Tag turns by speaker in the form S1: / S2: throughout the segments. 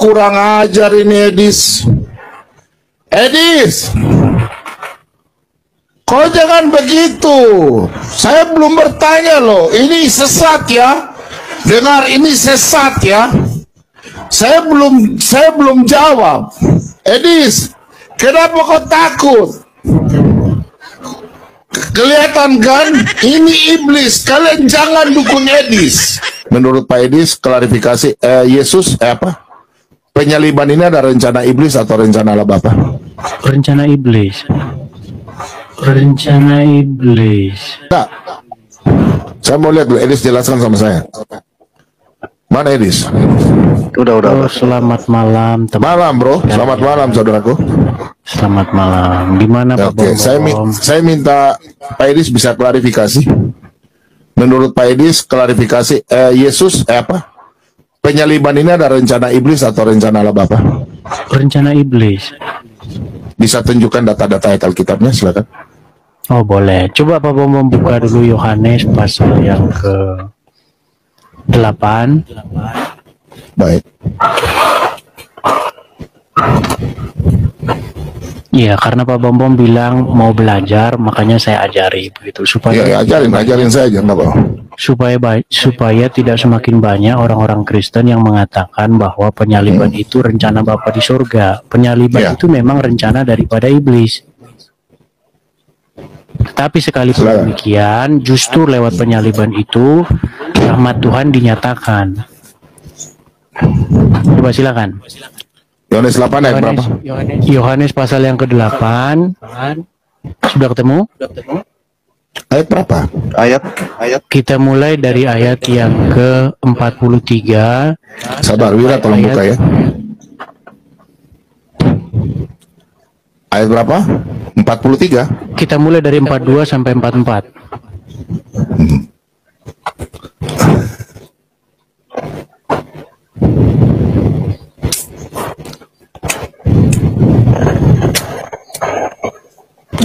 S1: Kurang ajar ini Edis. Edis, kau jangan begitu. Saya belum bertanya loh. Ini sesat ya. Dengar, ini sesat ya. Saya belum jawab. Edis, kenapa kau takut? Kelihatan kan? Ini iblis. Kalian jangan dukung Edis. Menurut Pak Edis, klarifikasi Yesus apa? Penyaliban ini ada rencana iblis atau rencana Allah Bapa?
S2: Rencana iblis. Rencana iblis.
S1: Nah, saya mau lihat dulu. Edis jelaskan sama saya. Mana Edis?
S2: Udah. Selamat malam, teman.
S1: Malam bro. Selamat malam saudaraku.
S2: Selamat malam. Gimana Pak
S1: Oke, saya minta Pak Edis bisa klarifikasi. Menurut Pak Edis, klarifikasi Yesus apa? Penyaliban ini ada rencana iblis atau rencana Allah Bapa?
S2: Rencana iblis.
S1: Bisa tunjukkan data-data ayat Alkitabnya, silakan.
S2: Oh boleh. Coba Pak Bom membuka dulu Yohanes pasal yang ke-8.
S1: Baik.
S2: Iya, karena Pak Bom bilang mau belajar, makanya saya ajari begitu supaya
S1: Ya, ajarin saya aja, nggak apa.
S2: supaya tidak semakin banyak orang-orang Kristen yang mengatakan bahwa penyaliban itu rencana Bapa di surga. Penyaliban itu memang rencana daripada iblis. Tapi sekalipun demikian, justru lewat penyaliban itu rahmat Tuhan dinyatakan. Coba silakan.
S1: Yohanes 8 ayat berapa?
S2: Yohanes pasal yang ke-8. Sudah ketemu?
S1: Ayat berapa? Ayat.
S2: Kita mulai dari ayat yang ke-43.
S1: Sabar, Wira tolong buka ya. Ayat berapa? 43.
S2: Kita mulai dari 42 sampai 44.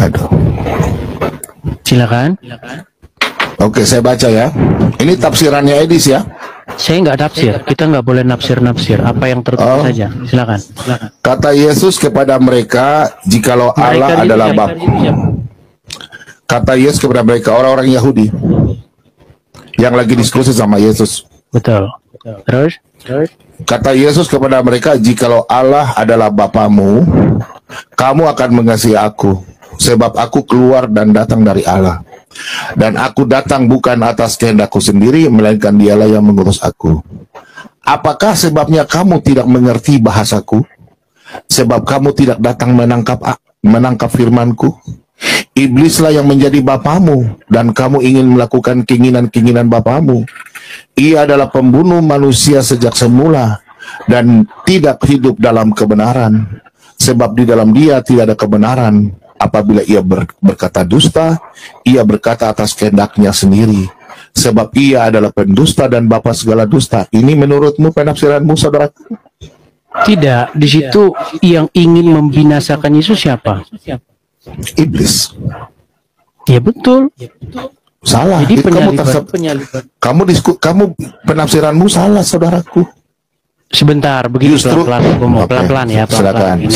S1: Aduh.
S2: Silakan.
S1: Oke, saya baca ya. Ini tafsirannya Edis ya.
S2: Saya nggak tafsir. Kita nggak boleh nafsir. Apa yang tertulis saja. Silakan.
S1: Kata Yesus kepada mereka, jikalau Allah adalah Bapa. Kata Yesus kepada mereka, orang-orang Yahudi yang lagi diskusi sama Yesus.
S2: Betul. Terus?
S1: Kata Yesus kepada mereka, jikalau Allah adalah Bapamu, kamu akan mengasihi aku, sebab aku keluar dan datang dari Allah. Dan aku datang bukan atas kehendakku sendiri, melainkan Dialah yang mengutus aku. Apakah sebabnya kamu tidak mengerti bahasaku? Sebab kamu tidak datang menangkap firmanku? Iblislah yang menjadi bapamu, dan kamu ingin melakukan keinginan-keinginan bapamu. Ia adalah pembunuh manusia sejak semula, dan tidak hidup dalam kebenaran. Sebab di dalam dia tidak ada kebenaran. Apabila ia berkata dusta, ia berkata atas kehendaknya sendiri. Sebab ia adalah pendusta dan bapa segala dusta. Ini menurutmu penafsiranmu, saudara?
S2: Tidak. Di situ yang ingin membinasakan Yesus siapa?
S1: Iblis.
S2: Ya betul.
S1: Salah.
S2: Jadi
S1: penyaliban. Kamu penafsiranmu salah, saudaraku.
S2: Sebentar, begini pelan-pelan ya.
S1: Silakan.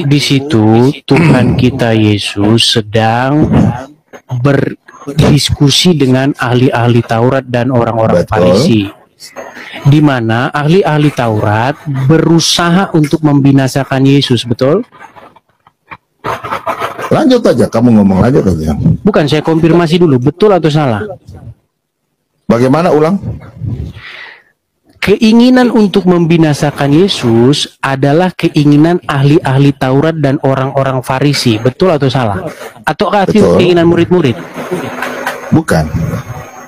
S2: Di situ Tuhan kita Yesus sedang berdiskusi dengan ahli-ahli Taurat dan orang-orang Farisi, di mana ahli-ahli Taurat berusaha untuk membinasakan Yesus, betul?
S1: Lanjut aja, kamu ngomong lanjut aja.
S2: Bukan, saya konfirmasi dulu, betul atau salah?
S1: Bagaimana, ulang?
S2: Keinginan untuk membinasakan Yesus adalah keinginan ahli-ahli Taurat dan orang-orang Farisi, betul atau salah? Atau keinginan murid-murid?
S1: Bukan.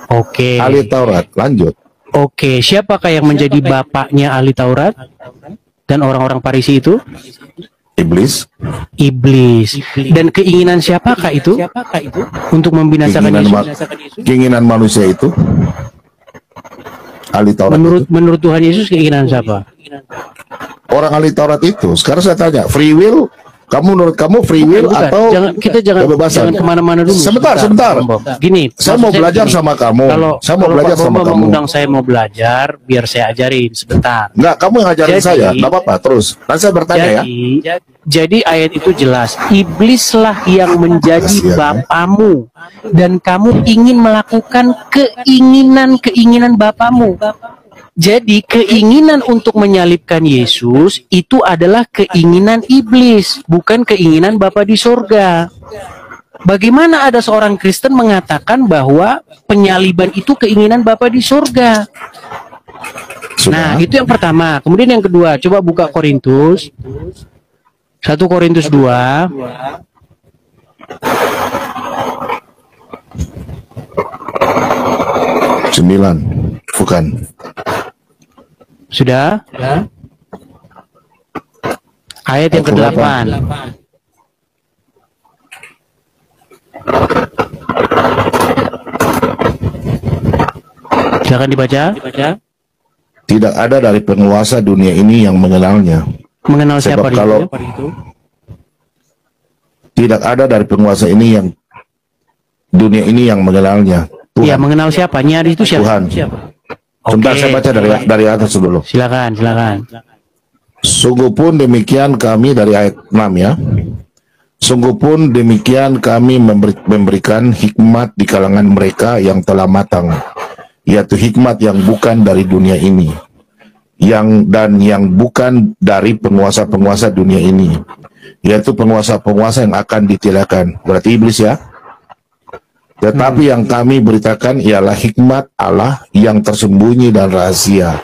S2: Oke.
S1: Ahli Taurat, lanjut.
S2: Oke, siapakah yang menjadi bapaknya ahli Taurat dan orang-orang Farisi itu? Iblis. Dan keinginan siapakah itu? Untuk membinasakan Yesus?
S1: Keinginan manusia itu? Ahli Taurat
S2: menurut Tuhan Yesus keinginan siapa?
S1: Orang ahli Taurat itu. Sekarang saya tanya, free will Menurut kamu free will
S2: Bukan,
S1: atau
S2: jangan
S1: kebebasan?
S2: kemana-mana dulu.
S1: Sebentar.
S2: Gini,
S1: Saya mau belajar sama kamu. Saya mau belajar sama kamu.
S2: Mengundang saya mau belajar, biar saya ajarin sebentar.
S1: Enggak, kamu yang ngajarin saya. Enggak apa-apa, terus. Nanti saya bertanya ya.
S2: Jadi ayat itu jelas, iblislah yang menjadi bapamu dan kamu ingin melakukan keinginan bapamu. Jadi keinginan untuk menyalibkan Yesus itu adalah keinginan iblis, bukan keinginan Bapa di surga. Bagaimana ada seorang Kristen mengatakan bahwa penyaliban itu keinginan Bapa di surga? Nah, itu yang pertama. Kemudian yang kedua, coba buka Korintus 1 Korintus 2.
S1: Bukan.
S2: Sudah? Ayat yang ke-8. Silakan dibaca.
S1: Tidak ada dari penguasa dunia ini yang mengenalnya.
S2: Mengenal siapa
S1: itu? Tidak ada dari penguasa ini yang dunia ini yang mengenalnya. Tuhan.
S2: Ya, mengenal siapanya itu siapa?
S1: Tuhan. Sebentar, saya baca dari atas dulu.
S2: Silakan.
S1: Sungguh pun demikian kami dari ayat 6 ya. Sungguh pun demikian kami memberikan hikmat di kalangan mereka yang telah matang, yaitu hikmat yang bukan dari dunia ini, yang bukan dari penguasa-penguasa dunia ini, yaitu penguasa-penguasa yang akan ditiadakan. Berarti iblis ya. Tetapi yang kami beritakan ialah hikmat Allah yang tersembunyi dan rahasia,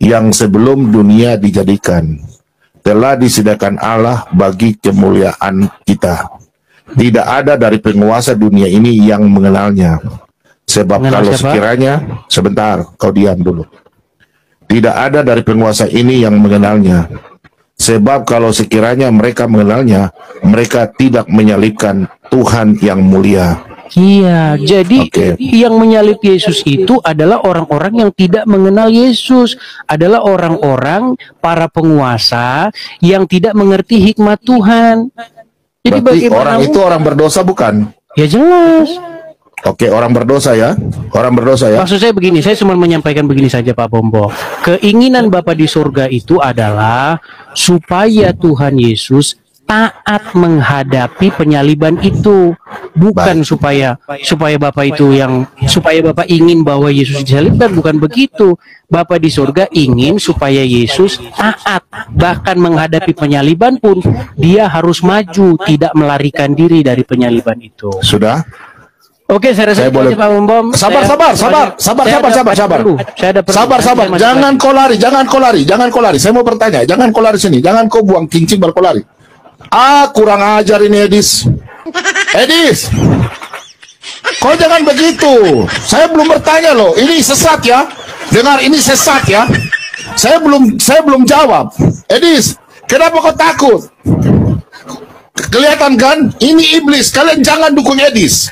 S1: yang sebelum dunia dijadikan, telah disediakan Allah bagi kemuliaan kita. Tidak ada dari penguasa dunia ini yang mengenalnya. Sebab kalau sekiranya, sebentar, kau diam dulu. Tidak ada dari penguasa ini yang mengenalnya. Sebab kalau sekiranya mereka mengenalnya, mereka tidak menyalibkan Tuhan yang mulia.
S2: Iya, jadi yang menyalib Yesus itu adalah orang-orang yang tidak mengenal Yesus, adalah orang-orang para penguasa yang tidak mengerti hikmat Tuhan. Jadi
S1: berarti orang itu orang berdosa bukan?
S2: Ya jelas.
S1: Oke, orang berdosa ya. Orang berdosa ya.
S2: Maksud saya begini, saya cuma menyampaikan begini saja Pak Bombo. Keinginan Bapa di surga itu adalah supaya Tuhan Yesus taat menghadapi penyaliban itu, bukan supaya Bapak itu supaya Bapak ingin bahwa Yesus disalibkan, bukan begitu. Bapak di surga ingin supaya Yesus taat, bahkan menghadapi penyaliban pun dia harus maju, tidak melarikan diri dari penyaliban itu.
S1: Sudah?
S2: Oke, saya rasa
S1: boleh.
S2: Pak Bom.
S1: Sabar. Jangan kau lari. Saya mau bertanya, jangan kau lari sini, jangan kau buang kincing baru kau lari. Kurang ajar ini Edis. Kau jangan begitu. Saya belum bertanya loh. Ini sesat ya. Dengar, ini sesat ya. Saya belum jawab. Edis, kenapa kau takut? Kelihatan kan? Ini iblis. Kalian jangan dukung Edis.